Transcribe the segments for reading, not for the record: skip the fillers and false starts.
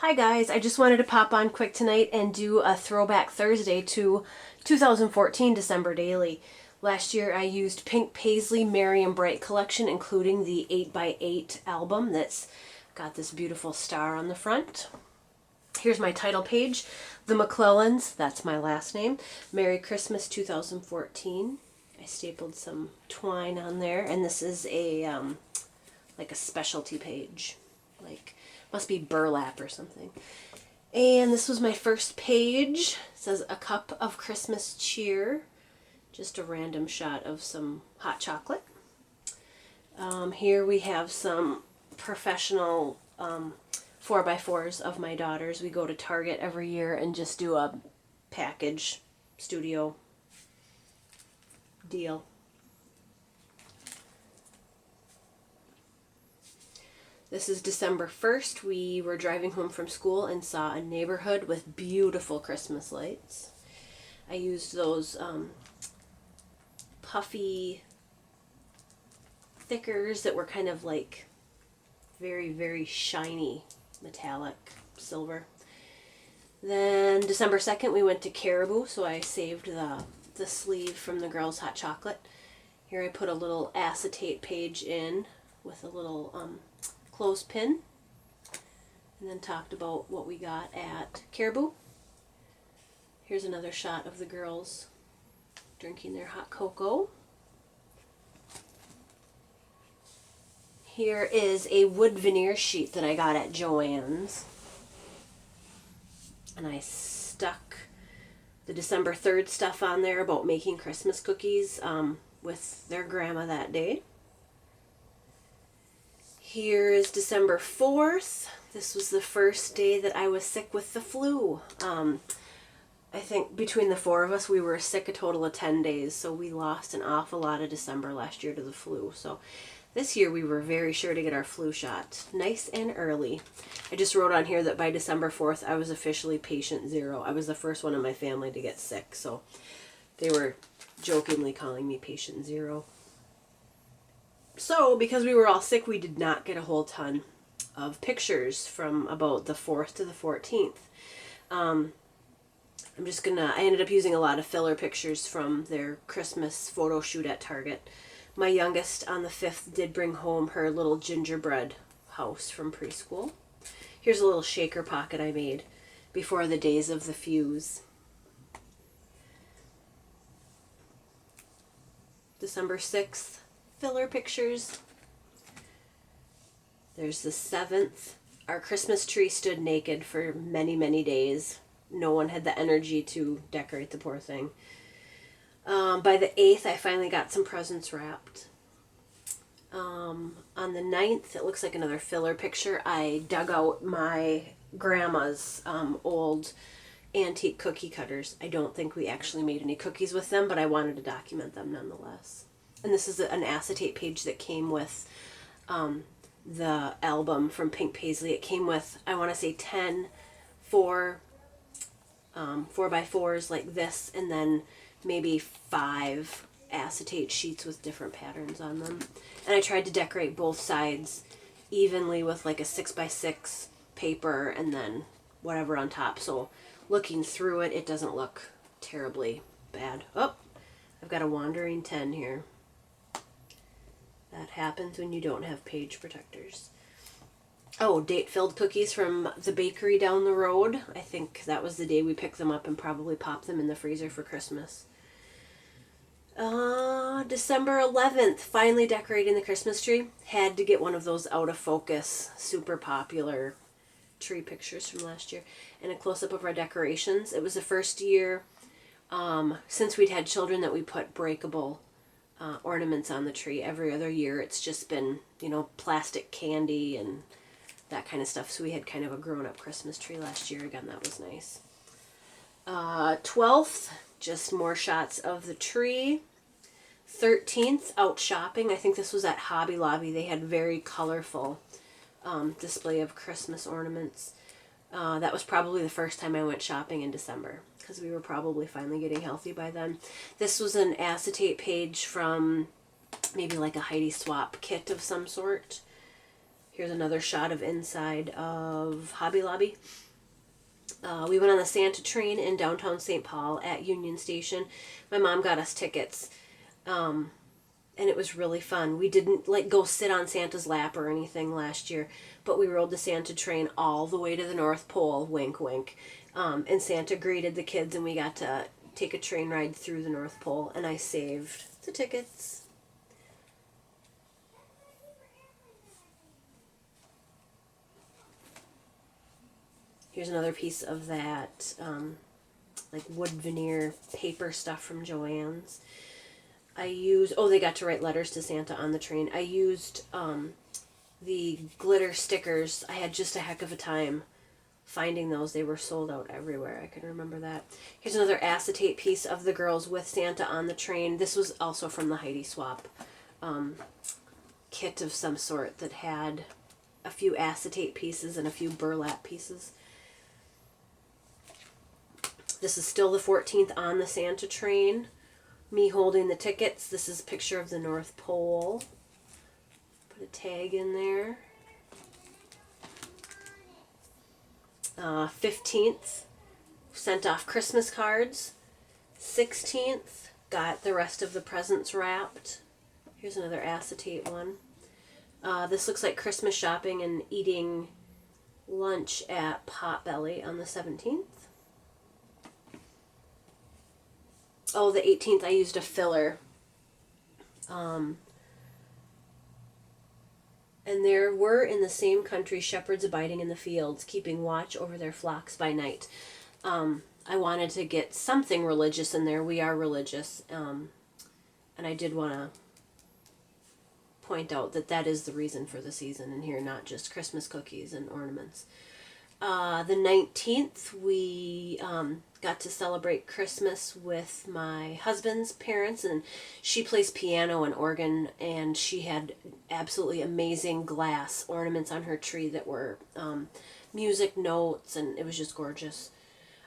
Hi guys, I just wanted to pop on quick tonight and do a throwback Thursday to 2014 December Daily. Last year I used Pink Paisley Merry and Bright collection, including the 8x8 album that's got this beautiful star on the front. Here's my title page, The McClellans, that's my last name, Merry Christmas 2014. I stapled some twine on there, and this is a like a specialty page, like must be burlap or something. And this was my first page. It says a cup of Christmas cheer. Just a random shot of some hot chocolate. Here we have some professional 4x4s of my daughters. We go to Target every year and just do a package studio deal. This is December 1st. We were driving home from school and saw a neighborhood with beautiful Christmas lights. I used those puffy thickers that were kind of like very, very shiny metallic silver. Then December 2nd we went to Caribou, so I saved the sleeve from the girls' hot chocolate. Here I put a little acetate page in with a little clothespin, and then talked about what we got at Caribou. Here's another shot of the girls drinking their hot cocoa. Here is a wood veneer sheet that I got at Joann's, and I stuck the December 3rd stuff on there about making Christmas cookies with their grandma that day. Here is December 4th. This was the first day that I was sick with the flu. I think between the four of us, we were sick a total of 10 days, so we lost an awful lot of December last year to the flu. So this year we were very sure to get our flu shot nice and early. I just wrote on here that by December 4th, I was officially patient zero. I was the first one in my family to get sick, so they were jokingly calling me patient zero. So, because we were all sick, we did not get a whole ton of pictures from about the 4th to the 14th. I ended up using a lot of filler pictures from their Christmas photo shoot at Target. My youngest on the 5th did bring home her little gingerbread house from preschool. Here's a little shaker pocket I made before the days of the fuse. December 6th. Filler pictures. There's the 7th. Our Christmas tree stood naked for many, many days. No one had the energy to decorate the poor thing. By the 8th, I finally got some presents wrapped. On the 9th, it looks like another filler picture. I dug out my grandma's old antique cookie cutters. I don't think we actually made any cookies with them, but I wanted to document them nonetheless. And this is an acetate page that came with the album from Pink Paisley. It came with, I want to say, 10 4x4s like this, and then maybe 5 acetate sheets with different patterns on them. And I tried to decorate both sides evenly with like a 6x6 paper and then whatever on top. So looking through it, it doesn't look terribly bad. Oh, I've got a wandering 10 here. That happens when you don't have page protectors. Oh, date-filled cookies from the bakery down the road. I think that was the day we picked them up and probably popped them in the freezer for Christmas. December 11th, finally decorating the Christmas tree. Had to get one of those out of focus, super popular tree pictures from last year. And a close-up of our decorations. It was the first year since we'd had children that we put breakable ornaments on the tree. Every other year it's just been, plastic candy and that kind of stuff. So we had kind of a grown-up Christmas tree last year. Again, that was nice. 12th, just more shots of the tree. 13th, out shopping. I think this was at Hobby Lobby. They had very colorful display of Christmas ornaments. That was probably the first time I went shopping in December, because we were probably finally getting healthy by then. This was an acetate page from maybe like a Heidi Swap kit of some sort. Here's another shot of inside of Hobby Lobby. We went on the Santa train in downtown St. Paul at Union Station. My mom got us tickets, and it was really fun. We didn't like go sit on Santa's lap or anything last year, but we rode the Santa train all the way to the North Pole, wink wink, and Santa greeted the kids, and we got to take a train ride through the North Pole, and I saved the tickets. Here's another piece of that like wood veneer paper stuff from Joann's. They got to write letters to Santa on the train. I used the glitter stickers. I had just a heck of a time finding those. They were sold out everywhere. I can remember that. Here's another acetate piece of the girls with Santa on the train. This was also from the Heidi Swap kit of some sort that had a few acetate pieces and a few burlap pieces. This is still the 14th on the Santa train. Me holding the tickets. This is a picture of the North Pole. Put a tag in there. 15th, sent off Christmas cards. 16th, got the rest of the presents wrapped. Here's another acetate one. This looks like Christmas shopping and eating lunch at Potbelly on the 17th. Oh, the 18th I used a filler. And there were in the same country shepherds abiding in the fields, keeping watch over their flocks by night. I wanted to get something religious in there. We are religious. And I did want to point out that that is the reason for the season in here, not just Christmas cookies and ornaments. The 19th, we got to celebrate Christmas with my husband's parents, and she plays piano and organ, and she had absolutely amazing glass ornaments on her tree that were music notes, and it was just gorgeous.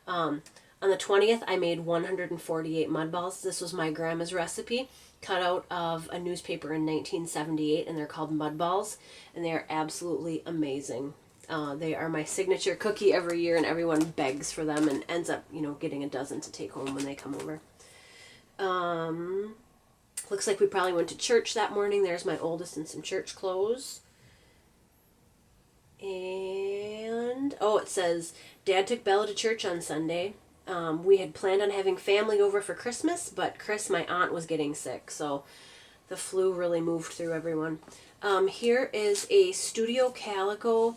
On the 20th, I made 148 mud balls. This was my grandma's recipe, cut out of a newspaper in 1978, and they're called mud balls, and they are absolutely amazing. They are my signature cookie every year, and everyone begs for them and ends up, getting a dozen to take home when they come over. Looks like we probably went to church that morning. There's my oldest in some church clothes. And, it says, Dad took Bella to church on Sunday. We had planned on having family over for Christmas, but Chris, my aunt, was getting sick, so the flu really moved through everyone. Here is a Studio Calico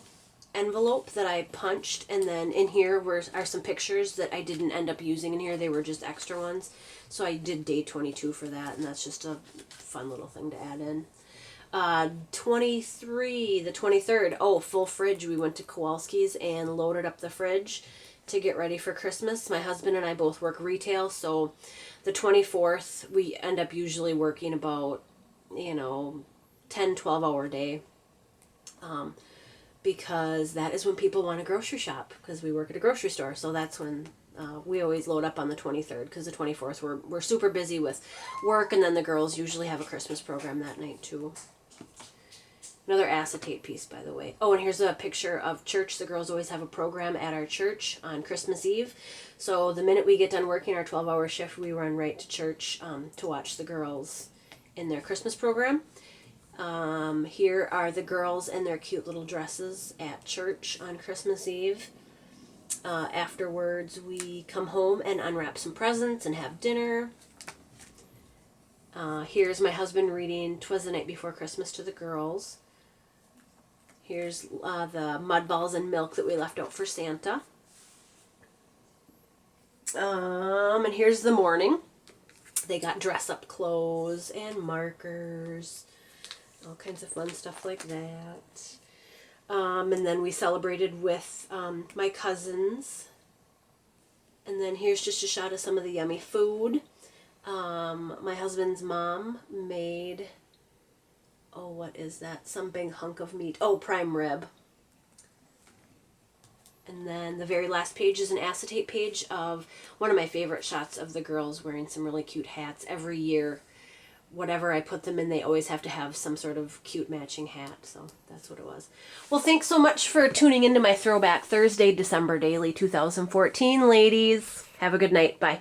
envelope that I punched, and then in here are some pictures that I didn't end up using in here. They were just extra ones, so I did day 22 for that, and that's just a fun little thing to add in. 23, the 23rd, full fridge. We went to Kowalski's and loaded up the fridge to get ready for Christmas. My husband and I both work retail, so the 24th we end up usually working about 10-12 hour day, because that is when people want to grocery shop, because we work at a grocery store. So that's when we always load up on the 23rd, because the 24th we're super busy with work, and then the girls usually have a Christmas program that night too. Another acetate piece, by the way. And here's a picture of church. The girls always have a program at our church on Christmas Eve. So the minute we get done working our 12-hour shift, we run right to church to watch the girls in their Christmas program. Here are the girls in their cute little dresses at church on Christmas Eve. Afterwards, we come home and unwrap some presents and have dinner. Here's my husband reading 'Twas the Night Before Christmas to the girls. Here's the mud balls and milk that we left out for Santa. And here's the morning. They got dress-up clothes and markers, all kinds of fun stuff like that. And then we celebrated with my cousins. And then here's just a shot of some of the yummy food. My husband's mom made, what is that? Some big hunk of meat. Prime rib. And then the very last page is an acetate page of one of my favorite shots of the girls wearing some really cute hats. Every year whatever I put them in, they always have to have some sort of cute matching hat. So that's what it was. Well, thanks so much for tuning into my Throwback Thursday December Daily 2014, ladies. Have a good night. Bye.